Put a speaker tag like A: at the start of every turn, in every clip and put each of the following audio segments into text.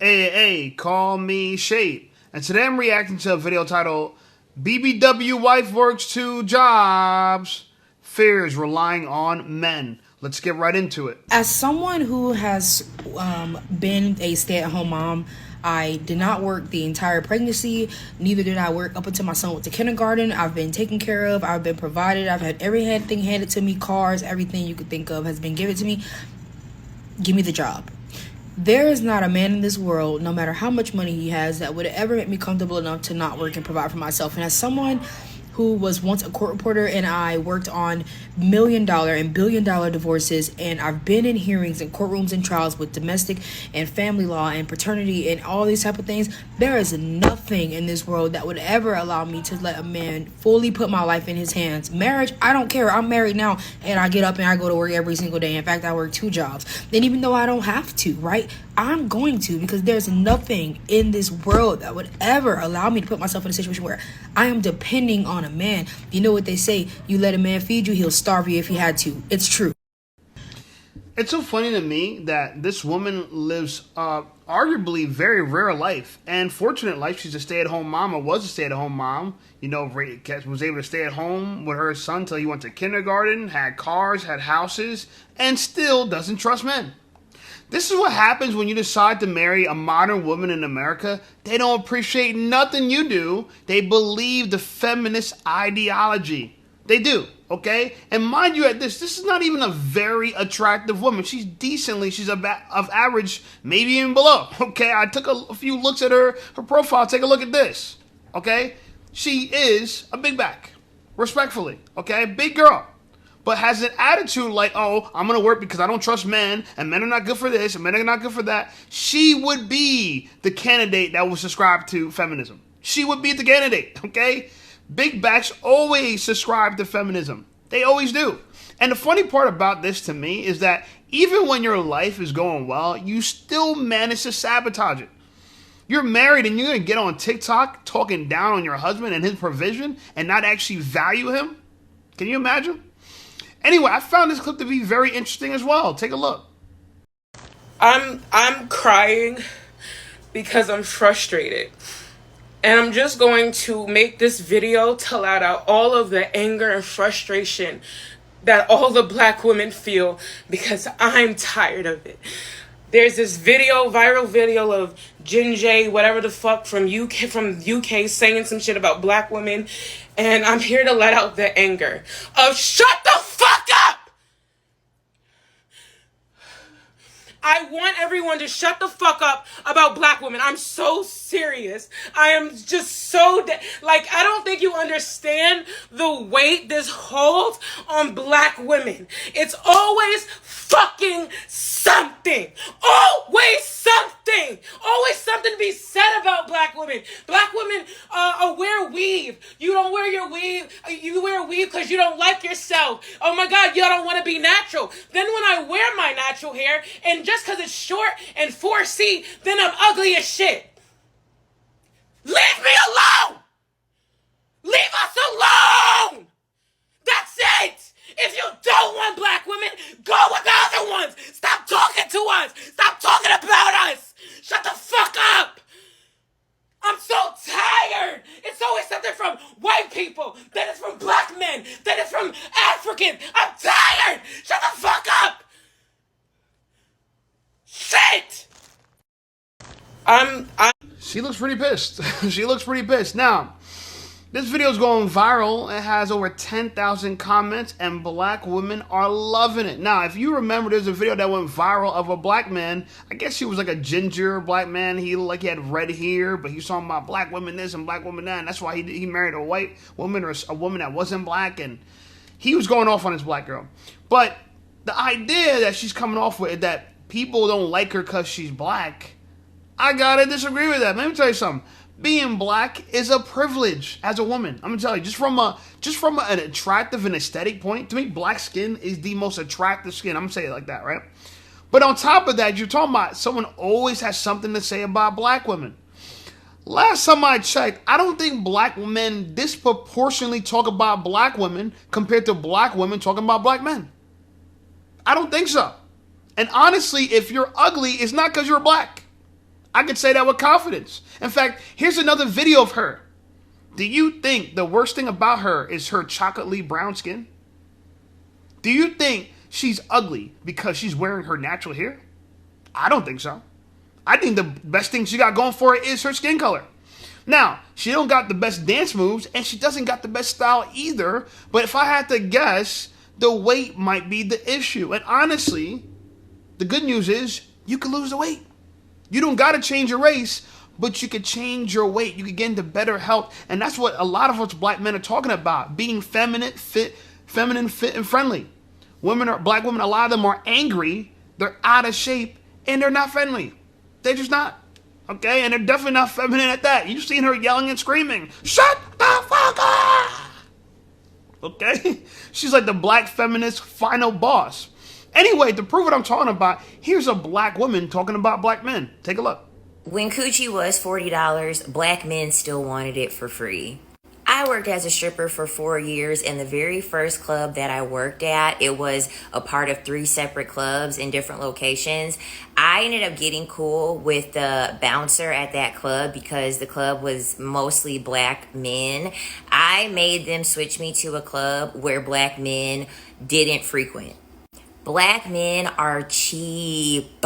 A: Hey, call me Shade. And today I'm reacting to a video titled BBW Wife Works Two Jobs, Fears Relying on Men. Let's get right into it.
B: As someone who has been a stay-at-home mom, I did not work the entire pregnancy. Neither did I work up until my son went to kindergarten. I've been taken care of. I've been provided. I've had everything handed to me. Cars, everything you could think of has been given to me. Give me the job. There is not a man in this world, no matter how much money he has, that would ever make me comfortable enough to not work and provide for myself. And as someone who was once a court reporter, and I worked on $1,000,000 and $1 billion divorces, and I've been in hearings and courtrooms and trials with domestic and family law and paternity and all these type of things, there is nothing in this world that would ever allow me to let a man fully put my life in his hands. Marriage, I don't care. I'm married now, and I get up and I go to work every single day. In fact, I work 2 jobs. And even though I don't have to, right, I'm going to, because there's nothing in this world that would ever allow me to put myself in a situation where I am depending on a man. You know what they say, you let a man feed you, he'll starve you if he had to. It's true.
A: It's so funny to me that this woman lives arguably very rare life and fortunate life. She's a stay-at-home mom, or was a stay-at-home mom. You know, was able to stay at home with her son till he went to kindergarten, had cars, had houses, and still doesn't trust men. This is what happens when you decide to marry a modern woman in America. They don't appreciate nothing you do. They believe the feminist ideology. They do, okay? And mind you, this is not even a very attractive woman. She's of average, maybe even below, okay? I took a few looks at her profile. Take a look at this, okay? She is a big back, respectfully, okay? Big girl. But has an attitude like, oh, I'm going to work because I don't trust men, and men are not good for this, and men are not good for that. She would be the candidate that would subscribe to feminism. She would be the candidate, okay? Big backs always subscribe to feminism. They always do. And the funny part about this to me is that even when your life is going well, you still manage to sabotage it. You're married and you're going to get on TikTok talking down on your husband and his provision and not actually value him? Can you imagine? Anyway, I found this clip to be very interesting as well. Take a look.
C: I'm crying because I'm frustrated. And I'm just going to make this video to let out all of the anger and frustration that all the black women feel, because I'm tired of it. There's this viral video of J, whatever the fuck, from UK saying some shit about black women, and I'm here to let out the anger of shut the fuck up! I want everyone to shut the fuck up about black women. I'm so serious. I am just so I don't think you understand the weight this holds on black women. It's always fucking something. Always something. Always something to be said about black women. Black women wear weave. You don't wear your weave. You wear weave because you don't like yourself. Oh my God, y'all don't want to be natural. Then when I wear my natural hair, and just because it's short and 4C, then I'm ugly as shit. Leave me alone! Leave us alone! That's it! If you don't want black women, go with the other ones! Stop talking to us! Stop talking about us! Shut the fuck up! I'm so tired! It's always something from white people, then it's from black men, then it's from Africans. I'm tired! Shut the fuck up! Shit!
A: She looks pretty pissed. She looks pretty pissed. Now, this video is going viral. It has over 10,000 comments, and black women are loving it. Now, if you remember, there's a video that went viral of a black man. I guess he was like a ginger black man. He looked like he had red hair, but he was talking about black women this and black women that, and that's why he married a white woman, or a woman that wasn't black, and he was going off on his black girl. But the idea that she's coming off with, that people don't like her because she's black, I gotta disagree with that. Let me tell you something. Being black is a privilege as a woman. I'm gonna tell you, just from an attractive and aesthetic point, to me, black skin is the most attractive skin. I'm gonna say it like that, right? But on top of that, you're talking about someone always has something to say about black women. Last time I checked, I don't think black men disproportionately talk about black women compared to black women talking about black men. I don't think so. And honestly, if you're ugly, it's not because you're black. I can say that with confidence. In fact, here's another video of her. Do you think the worst thing about her is her chocolatey brown skin? Do you think she's ugly because she's wearing her natural hair? I don't think so. I think the best thing she got going for her is her skin color. Now, she don't got the best dance moves, and she doesn't got the best style either. But if I had to guess, the weight might be the issue. And honestly, the good news is you can lose the weight. You don't got to change your race, but you could change your weight. You could get into better health. And that's what a lot of us black men are talking about. Being feminine, fit, and friendly. Black women, a lot of them are angry. They're out of shape, and they're not friendly. They're just not. Okay, and they're definitely not feminine at that. You've seen her yelling and screaming, "Shut the fuck up!" Okay? She's like the black feminist final boss. Anyway, to prove what I'm talking about, here's a black woman talking about black men. Take a look.
D: When coochie was $40, black men still wanted it for free. I worked as a stripper for 4 years, and the very first club that I worked at, it was a part of 3 separate clubs in different locations. I ended up getting cool with the bouncer at that club because the club was mostly black men. I made them switch me to a club where black men didn't frequent. Black men are cheap.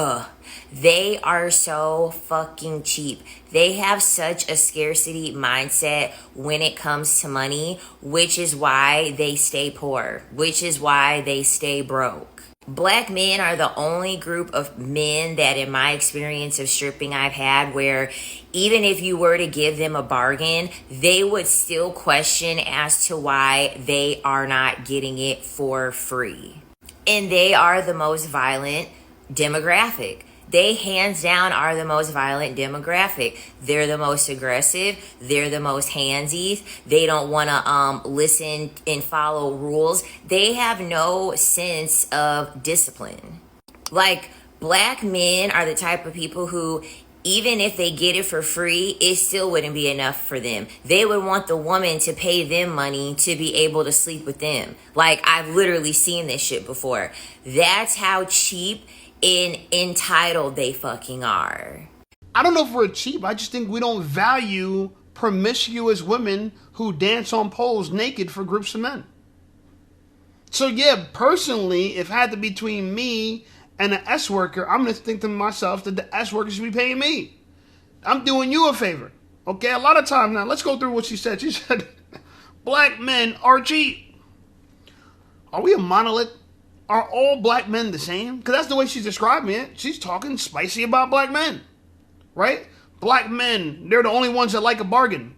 D: They are so fucking cheap. They have such a scarcity mindset when it comes to money, which is why they stay poor, which is why they stay broke. Black men are the only group of men that in my experience of stripping I've had where even if you were to give them a bargain, they would still question as to why they are not getting it for free. And they are the most violent demographic. They hands down are the most violent demographic. They're the most aggressive. They're the most handsies. They don't want to listen and follow rules. They have no sense of discipline. Like, black men are the type of people who, even if they get it for free, it still wouldn't be enough for them. They would want the woman to pay them money to be able to sleep with them. Like, I've literally seen this shit before. That's how cheap and entitled they fucking are.
A: I don't know if we're cheap. I just think we don't value promiscuous women who dance on poles naked for groups of men. So yeah, personally, if it had to be between me and an S worker, I'm going to think to myself that the S worker should be paying me. I'm doing you a favor. Okay, a lot of times now, let's go through what she said. She said, black men are cheap. Are we a monolith? Are all black men the same? Because that's the way she's describing it. She's talking spicy about black men, right? Black men, they're the only ones that like a bargain.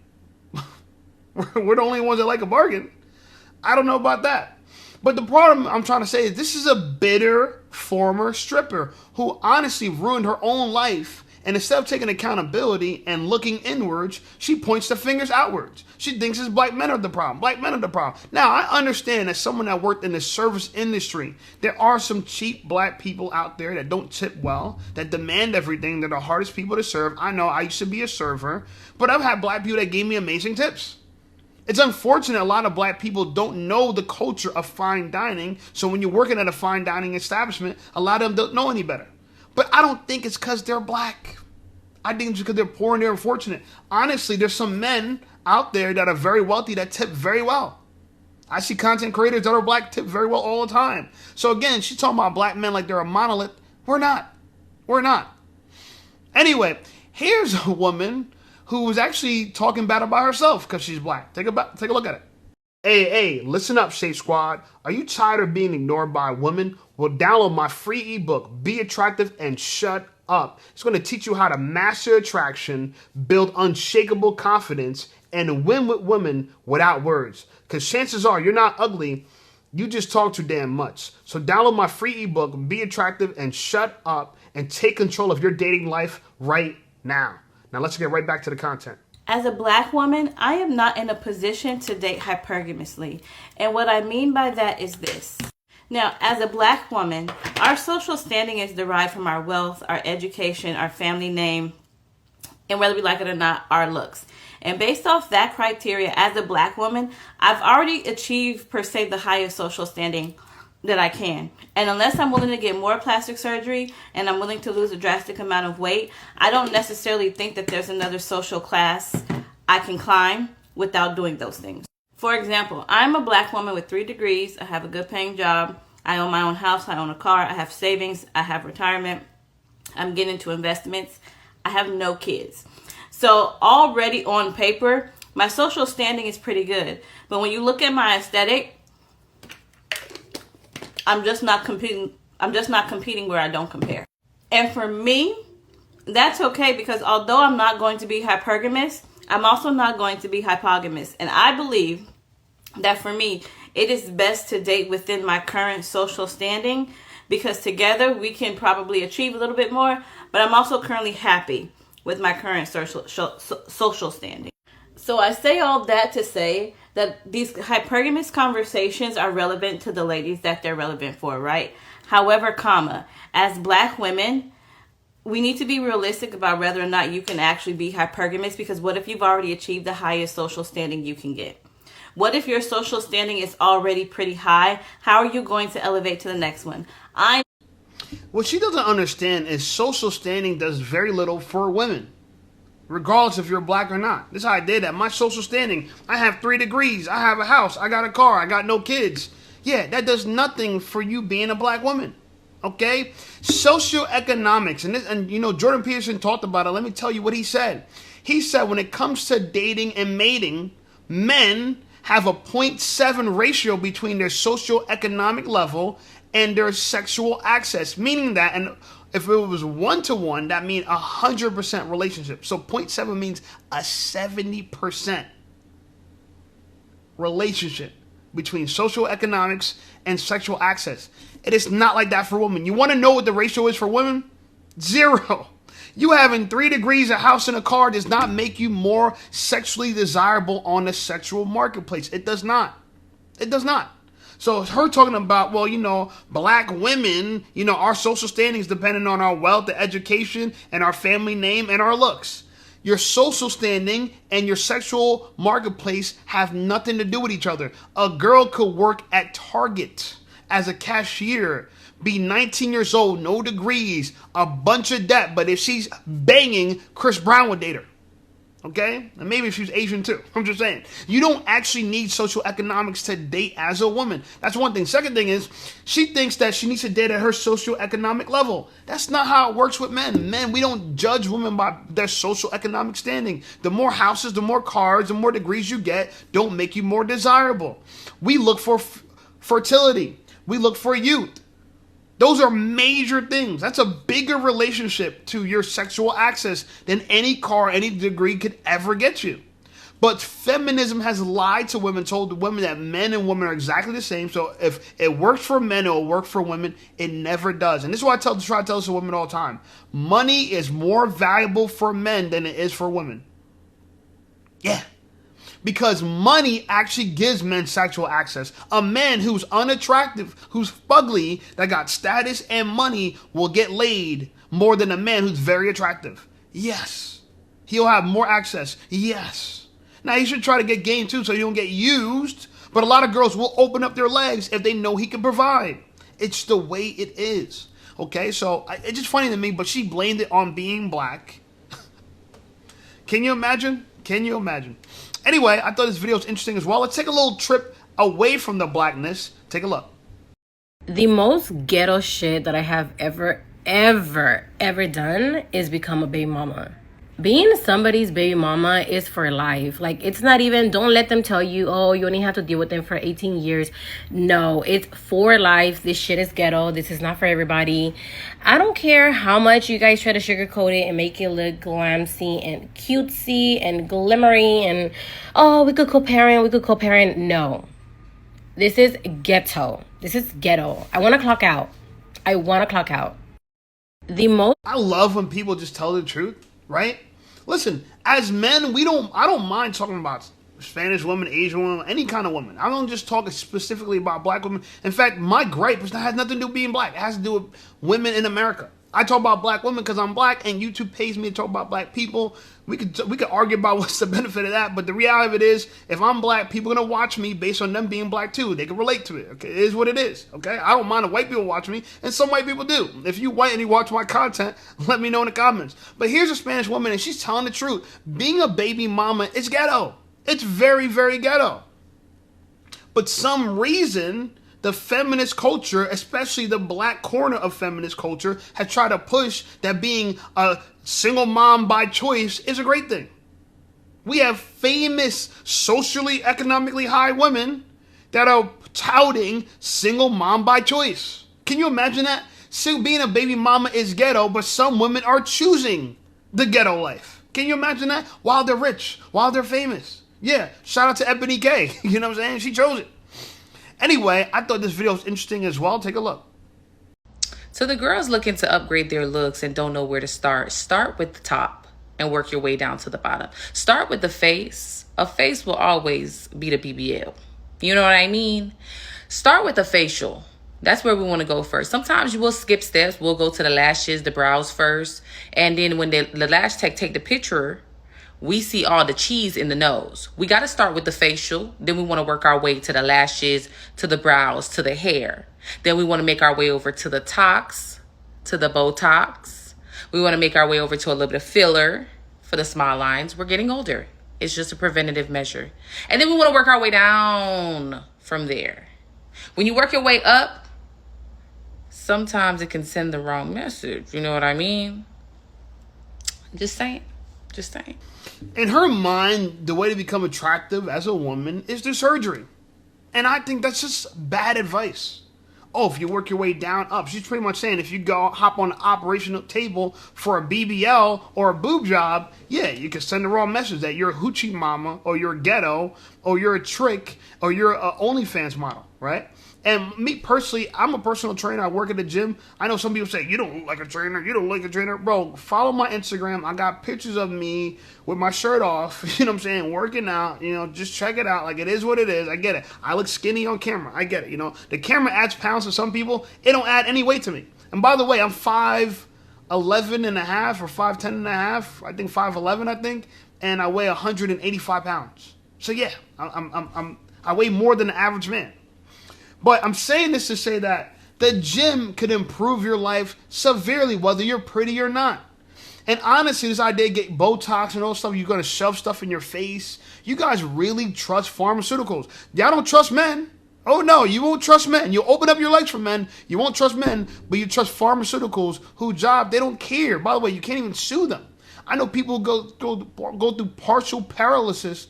A: We're the only ones that like a bargain. I don't know about that. But the problem I'm trying to say is this is a bitter former stripper who honestly ruined her own life. And instead of taking accountability and looking inwards, she points the fingers outwards. She thinks it's black men are the problem. Black men are the problem. Now, I understand as someone that worked in the service industry, there are some cheap black people out there that don't tip well, that demand everything. They're the hardest people to serve. I know I used to be a server, but I've had black people that gave me amazing tips. It's unfortunate a lot of black people don't know the culture of fine dining. So when you're working at a fine dining establishment, a lot of them don't know any better. But I don't think it's because they're black. I think it's because they're poor and they're unfortunate. Honestly, there's some men out there that are very wealthy that tip very well. I see content creators that are black tip very well all the time. So again, she's talking about black men like they're a monolith. We're not. We're not. Anyway, here's a woman who was actually talking bad about herself because she's black. Take a look at it. Hey, listen up, Shape Squad. Are you tired of being ignored by women? Well, download my free ebook, Be Attractive and Shut Up. It's going to teach you how to master attraction, build unshakable confidence, and win with women without words. Because chances are you're not ugly, you just talk too damn much. So download my free ebook, Be Attractive and Shut Up, and take control of your dating life right now. Now let's get right back to the content.
E: As a black woman, I am not in a position to date hypergamously. And what I mean by that is this. Now, as a black woman, our social standing is derived from our wealth, our education, our family name, and whether we like it or not, our looks. And based off that criteria, as a black woman, I've already achieved, per se, the highest social standing that I can. And unless I'm willing to get more plastic surgery and I'm willing to lose a drastic amount of weight, I don't necessarily think that there's another social class I can climb without doing those things. For example, I'm a black woman with 3 degrees. I have a good paying job. I own my own house. I own a car. I have savings. I have retirement. I'm getting into investments. I have no kids. So already on paper, my social standing is pretty good. But when you look at my aesthetic, I'm just not competing where I don't compare. And for me, that's okay, because although I'm not going to be hypergamous, I'm also not going to be hypogamous. And I believe that for me, it is best to date within my current social standing, because together we can probably achieve a little bit more. But I'm also currently happy with my current social standing. So I say all that to say that these hypergamous conversations are relevant to the ladies that they're relevant for, right? However, as black women, we need to be realistic about whether or not you can actually be hypergamous, because what if you've already achieved the highest social standing you can get? What if your social standing is already pretty high? How are you going to elevate to the next one?
A: What she doesn't understand is social standing does very little for women, regardless if you're black or not. This is how I did that. My social standing, I have 3 degrees, I have a house, I got a car, I got no kids. Yeah, that does nothing for you being a black woman. Okay? Socioeconomics, and you know, Jordan Peterson talked about it. Let me tell you what he said. He said when it comes to dating and mating, men have a 0.7 ratio between their socioeconomic level and their sexual access, meaning that, and if it was 1-to-1, that means 100% relationship. So 0.7 means a 70% relationship between socioeconomics and sexual access. It is not like that for women. You want to know what the ratio is for women? 0. You having 3 degrees, a house, and a car does not make you more sexually desirable on the sexual marketplace. It does not. It does not. So her talking about, well, you know, black women, you know, our social standing is dependent on our wealth, the education, and our family name, and our looks. Your social standing and your sexual marketplace have nothing to do with each other. A girl could work at Target as a cashier, be 19 years old, no degrees, a bunch of debt, but if she's banging, Chris Brown would date her. Okay? And maybe she's Asian too. I'm just saying. You don't actually need social economics to date as a woman. That's one thing. Second thing is, she thinks that she needs to date at her socioeconomic level. That's not how it works with men. Men, we don't judge women by their socioeconomic standing. The more houses, the more cars, the more degrees you get, don't make you more desirable. We look for fertility. We look for youth. Those are major things. That's a bigger relationship to your sexual access than any car, any degree could ever get you. But feminism has lied to women, told women that men and women are exactly the same. So if it works for men, it will work for women. It never does. And this is why I try to tell this to women all the time. Money is more valuable for men than it is for women. Yeah. Because money actually gives men sexual access. A man who's unattractive, who's fugly, that got status and money will get laid more than a man who's very attractive. Yes. He'll have more access. Yes. Now, you should try to get game too so you don't get used. But a lot of girls will open up their legs if they know he can provide. It's the way it is. Okay, so it's just funny to me, but she blamed it on being black. Can you imagine? Can you imagine? Anyway, I thought this video was interesting as well. Let's take a little trip away from the blackness. Take a look.
F: The most ghetto shit that I have ever done is become a baby mama. Being somebody's baby mama is for life. Like, it's not even, don't let them tell you, oh, you only have to deal with them for 18 years. No, it's for life. This shit is ghetto. This is not for everybody. I don't care how much you guys try to sugarcoat it and make it look glamsy and cutesy and glimmery and, oh, we could co-parent. No. This is ghetto. This is ghetto. I want to clock out. I love
A: when people just tell the truth. Right? Listen, as men, I don't mind talking about Spanish women, Asian women, any kind of woman. I don't just talk specifically about black women. In fact, my gripe has nothing to do with being black. It has to do with women in America. I talk about black women because I'm black, and YouTube pays me to talk about black people. We could argue about what's the benefit of that, but the reality of it is, if I'm black, people are gonna watch me based on them being black too. They can relate to it. Okay, it is what it is. Okay, I don't mind if white people watch me, and some white people do. If you white and you watch my content, let me know in the comments. But here's a Spanish woman, and she's telling the truth. Being a baby mama is ghetto. It's very, very ghetto. But some reason, the feminist culture, especially the black corner of feminist culture, has tried to push that being a single mom by choice is a great thing. We have famous, socially, economically high women that are touting single mom by choice. Can you imagine that? Being a baby mama is ghetto, but some women are choosing the ghetto life. Can you imagine that? While they're rich, while they're famous. Yeah, shout out to Ebony K. You know what I'm saying? She chose it. Anyway, I thought this video was interesting as well. Take a look.
G: So the girls looking to upgrade their looks and don't know where to start with the top and work your way down to the bottom. Start with the face. A face will always be the BBL. You know what I mean? Start with the facial. That's where we want to go first. Sometimes you will skip steps. We'll go to the lashes, the brows first. And then when the lash tech take the picture, we see all the cheese in the nose. We got to start with the facial. Then we want to work our way to the lashes, to the brows, to the hair. Then we want to make our way over to the tox, to the Botox. We want to make our way over to a little bit of filler for the smile lines. We're getting older. It's just a preventative measure. And then we want to work our way down from there. When you work your way up, sometimes it can send the wrong message. You know what I mean? Just saying. Just saying.
A: In her mind, the way to become attractive as a woman is through surgery. And I think that's just bad advice. Oh, if you work your way down, up. She's pretty much saying if you go hop on the operational table for a BBL or a boob job, yeah, you can send the wrong message that you're a hoochie mama or you're a ghetto or you're a trick or you're an OnlyFans model, right? And me personally, I'm a personal trainer. I work at the gym. I know some people say, you don't look like a trainer. You don't look like a trainer. Bro, follow my Instagram. I got pictures of me with my shirt off, you know what I'm saying, working out. You know, just check it out. Like, it is what it is. I get it. I look skinny on camera. I get it. You know, the camera adds pounds to some people. It don't add any weight to me. And by the way, I'm 5'11 and a half or 5'10 and a half. I think 5'11, I think. And I weigh 185 pounds. So, yeah, I weigh more than the average man. But I'm saying this to say that the gym could improve your life severely, whether you're pretty or not. And honestly, this idea of getting Botox and all stuff, you're going to shove stuff in your face. You guys really trust pharmaceuticals. Y'all don't trust men. Oh, no, you won't trust men. You'll open up your legs for men. You won't trust men, but you trust pharmaceuticals whose job, they don't care. By the way, you can't even sue them. I know people go through partial paralysis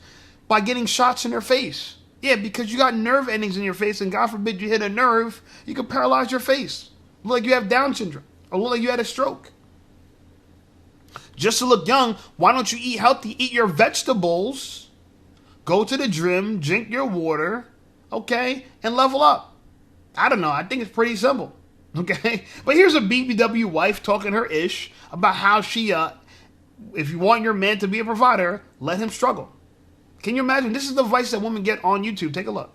A: by getting shots in their face. Yeah, because you got nerve endings in your face, and God forbid you hit a nerve, you can paralyze your face. Look like you have Down syndrome, or look like you had a stroke. Just to look young, why don't you eat healthy? Eat your vegetables, go to the gym, drink your water, okay, and level up. I don't know. I think it's pretty simple, okay? But here's a BBW wife talking her ish about how she, if you want your man to be a provider, let him struggle. Can you imagine? This is the advice that women get on YouTube. Take a look.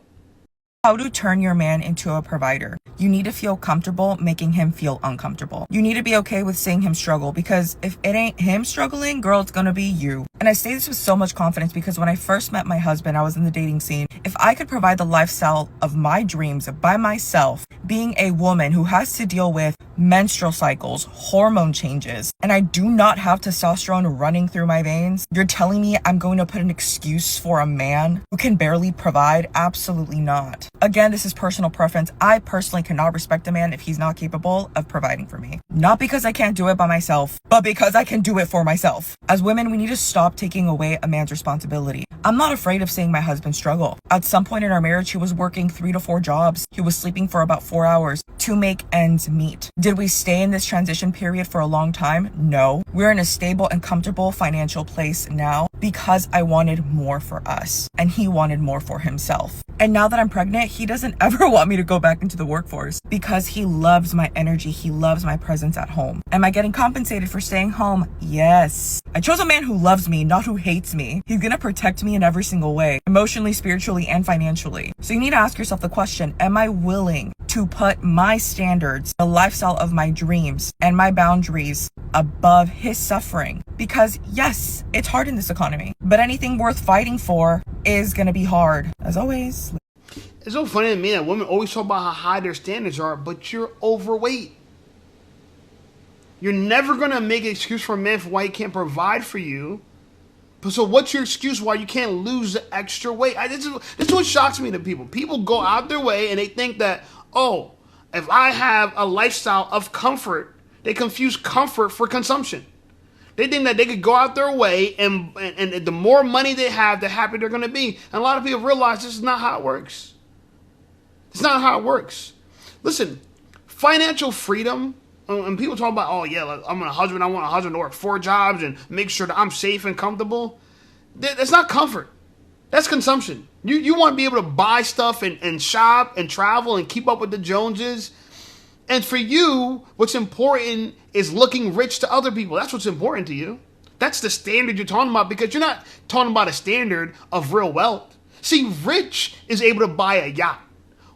H: How to turn your man into a provider. You need to feel comfortable making him feel uncomfortable. You need to be okay with seeing him struggle, because if it ain't him struggling, girl, it's gonna be you. And I say this with so much confidence because when I first met my husband, I was in the dating scene. If I could provide the lifestyle of my dreams by myself, being a woman who has to deal with menstrual cycles, hormone changes, and I do not have testosterone running through my veins, you're telling me I'm going to put an excuse for a man who can barely provide? Absolutely not. Again, this is personal preference. I personally cannot respect a man if he's not capable of providing for me. Not because I can't do it by myself, but because I can do it for myself. As women, we need to stop taking away a man's responsibility. I'm not afraid of seeing my husband struggle. At some point in our marriage, he was working 3 to 4 jobs. He was sleeping for about 4 hours to make ends meet. Did we stay in this transition period for a long time? No. We're in a stable and comfortable financial place now because I wanted more for us and he wanted more for himself. And now that I'm pregnant, he doesn't ever want me to go back into the workforce because he loves my energy. He loves my presence at home. Am I getting compensated for staying home? Yes. I chose a man who loves me, not who hates me. He's gonna protect me in every single way, emotionally, spiritually, and financially. So you need to ask yourself the question, am I willing to put my standards, the lifestyle of my dreams, and my boundaries above his suffering? Because yes, it's hard in this economy, but anything worth fighting for is gonna be hard. As always.
A: It's so funny to me that women always talk about how high their standards are, but you're overweight. You're never gonna make an excuse for a man for why he can't provide for you. But so what's your excuse why you can't lose the extra weight? This is what shocks me to people. People go out their way and they think that, oh, if I have a lifestyle of comfort, they confuse comfort for consumption. They think that they could go out their way and the more money they have, the happier they're going to be. And a lot of people realize this is not how it works. It's not how it works. Listen, financial freedom, and people talk about, oh yeah, like, I'm a husband, I want a husband to work 4 jobs and make sure that I'm safe and comfortable. That's not comfort. That's consumption. You want to be able to buy stuff and shop and travel and keep up with the Joneses. And for you, what's important is looking rich to other people. That's what's important to you. That's the standard you're talking about, because you're not talking about a standard of real wealth. See, rich is able to buy a yacht.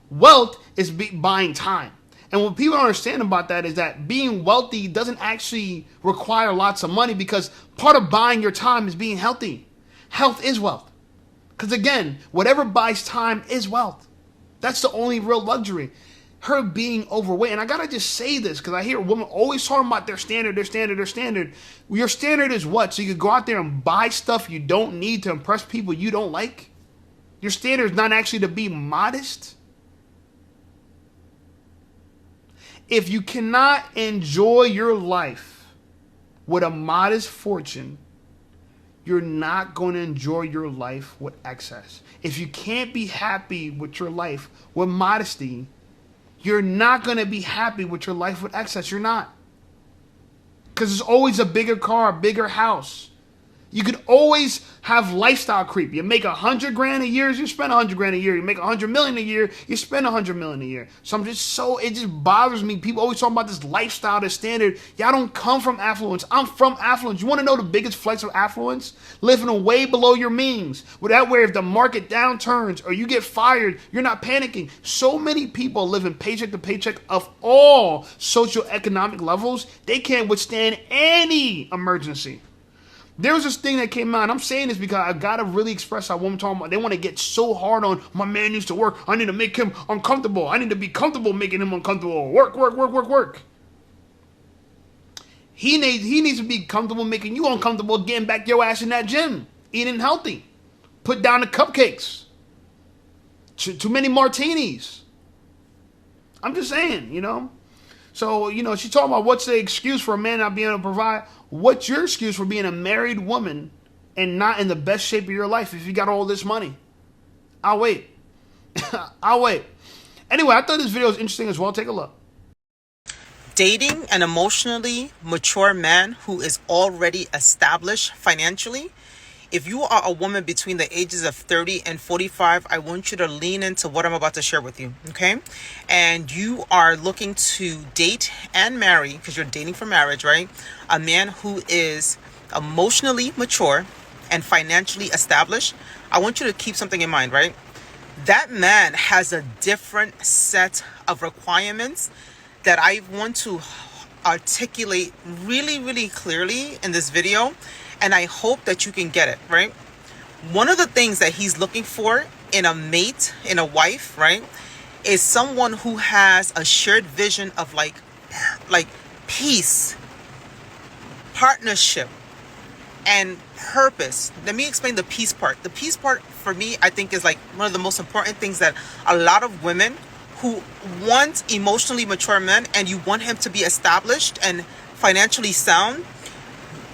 A: Wealth is buying time. And what people don't understand about that is that being wealthy doesn't actually require lots of money, because part of buying your time is being healthy. Health is wealth. Because again, whatever buys time is wealth. That's the only real luxury. Her being overweight, and I gotta just say this because I hear women always talking about their standard. Your standard is what? So you could go out there and buy stuff you don't need to impress people you don't like? Your standard is not actually to be modest? If you cannot enjoy your life with a modest fortune, you're not going to enjoy your life with excess. If you can't be happy with your life with modesty, you're not going to be happy with your life with excess. You're not. Because there's always a bigger car, a bigger house. You could always have lifestyle creep. You make $100,000 a year, you spend $100,000 a year. You make $100 million a year, you spend $100 million a year. So it just bothers me. People always talk about this lifestyle, this standard. Y'all don't come from affluence. I'm from affluence. You want to know the biggest flex of affluence? Living way below your means. With that, where if the market downturns or you get fired, you're not panicking. So many people living paycheck to paycheck of all socioeconomic levels, they can't withstand any emergency. There was this thing that came out, and I'm saying this because I gotta really express how women talking about. They want to get so hard on, my man needs to work. I need to make him uncomfortable. I need to be comfortable making him uncomfortable. Work. He needs to be comfortable making you uncomfortable, getting back your ass in that gym, eating healthy. Put down the cupcakes. Too many martinis. I'm just saying, So, she's talking about what's the excuse for a man not being able to provide. What's your excuse for being a married woman and not in the best shape of your life if you got all this money? I'll wait. I'll wait. Anyway, I thought this video was interesting as well. Take a look.
I: Dating an emotionally mature man who is already established financially. If you are a woman between the ages of 30 and 45, I want you to lean into what I'm about to share with you, okay? And you are looking to date and marry, because you're dating for marriage, right? A man who is emotionally mature and financially established. I want you to keep something in mind, right? That man has a different set of requirements that I want to articulate really, really clearly in this video. And I hope that you can get it, right? One of the things that he's looking for in a mate, in a wife, right, is someone who has a shared vision of like peace, partnership, and purpose. Let me explain the peace part. The peace part for me, I think, is like one of the most important things that a lot of women who want emotionally mature men and you want him to be established and financially sound,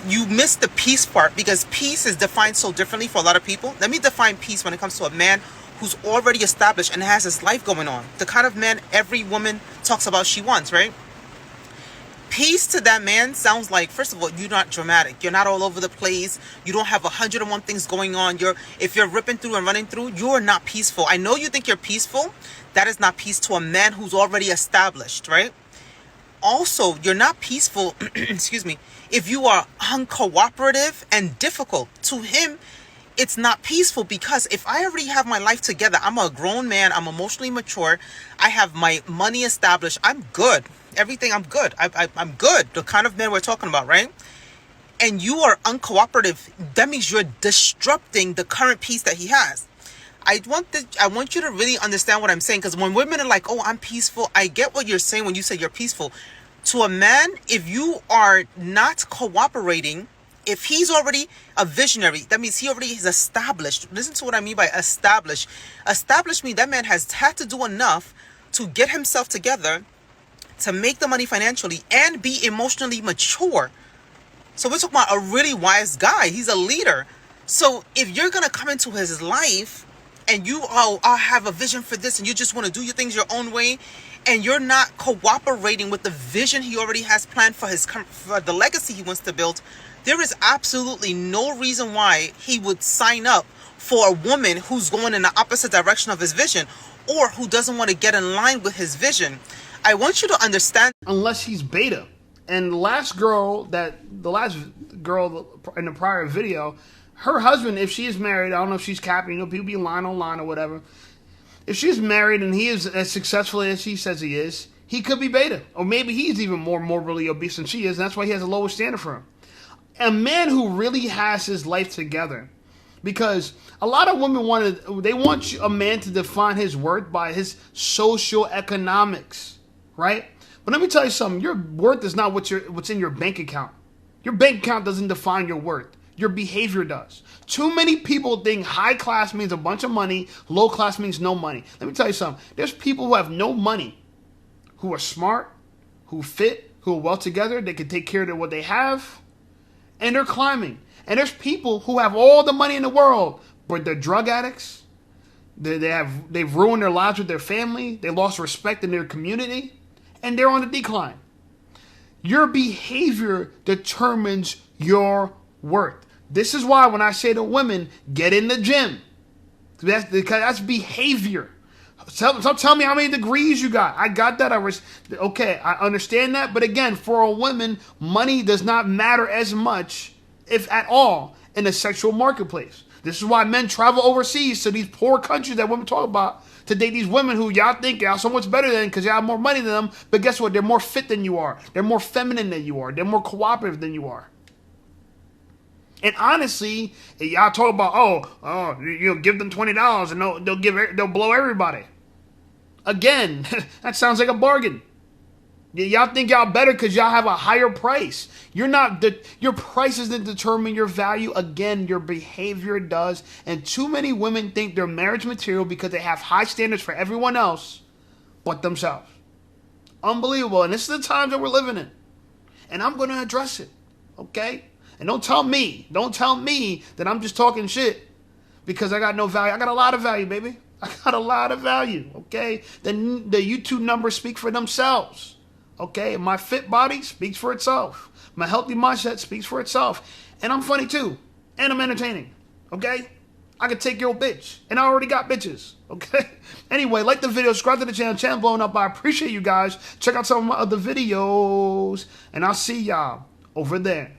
I: you miss the peace part, because peace is defined so differently for a lot of people. Let me define peace when it comes to a man who's already established and has his life going on. The kind of man every woman talks about she wants, right? Peace to that man sounds like, first of all, you're not dramatic. You're not all over the place. You don't have 101 things going on. If you're ripping through and running through, you're not peaceful. I know you think you're peaceful. That is not peace to a man who's already established, right? Also, you're not peaceful, excuse me, if you are uncooperative and difficult. To him, it's not peaceful, because if I already have my life together, I'm a grown man, I'm emotionally mature, I have my money established, I'm good. Everything, I'm good. I'm good. The kind of man we're talking about, right? And you are uncooperative, that means you're disrupting the current peace that he has. I want you to really understand what I'm saying, because when women are like, oh, I'm peaceful, I get what you're saying when you say you're peaceful. To a man, if you are not cooperating, if he's already a visionary, that means he already is established. Listen to what I mean by established. Established means that man has had to do enough to get himself together, to make the money financially, and be emotionally mature. So we're talking about a really wise guy. He's a leader. So if you're going to come into his life and you have a vision for this, and you just want to do your things your own way, and you're not cooperating with the vision he already has planned for the legacy he wants to build, there is absolutely no reason why he would sign up for a woman who's going in the opposite direction of his vision, or who doesn't want to get in line with his vision. I want you to understand.
A: Unless he's beta. And the last girl in the prior video, her husband, if she is married, I don't know if she's capping, people be lying online or whatever. If she's married and he is as successful as she says he is, he could be beta. Or maybe he's even more morbidly obese than she is, and that's why he has a lower standard for him. A man who really has his life together. Because a lot of women want a man to define his worth by his socioeconomics, right? But let me tell you something. Your worth is not what's in your bank account. Your bank account doesn't define your worth. Your behavior does. Too many people think high class means a bunch of money, low class means no money. Let me tell you something. There's people who have no money, who are smart, who fit, who are well together, they can take care of what they have, and they're climbing. And there's people who have all the money in the world, but they're drug addicts. They've ruined their lives with their family. They lost respect in their community, and they're on the decline. Your behavior determines your worth. This is why when I say to women, get in the gym. That's behavior. Tell me how many degrees you got. I got that. Okay, I understand that. But again, for a woman, money does not matter as much, if at all, in the sexual marketplace. This is why men travel overseas to these poor countries that women talk about to date these women who y'all think y'all so much better than because y'all have more money than them. But guess what? They're more fit than you are. They're more feminine than you are. They're more cooperative than you are. And honestly, y'all talk about, give them $20 and they'll blow everybody. Again, that sounds like a bargain. Y'all think y'all better because y'all have a higher price. Your price doesn't determine your value. Again, your behavior does. And too many women think they're marriage material because they have high standards for everyone else but themselves. Unbelievable. And this is the times that we're living in. And I'm going to address it. Okay? And don't tell me that I'm just talking shit because I got no value. I got a lot of value, baby. I got a lot of value, okay? The YouTube numbers speak for themselves, okay? My fit body speaks for itself. My healthy mindset speaks for itself. And I'm funny too. And I'm entertaining, okay? I could take your bitch. And I already got bitches, okay? Anyway, like the video, subscribe to the channel blowing up. I appreciate you guys. Check out some of my other videos. And I'll see y'all over there.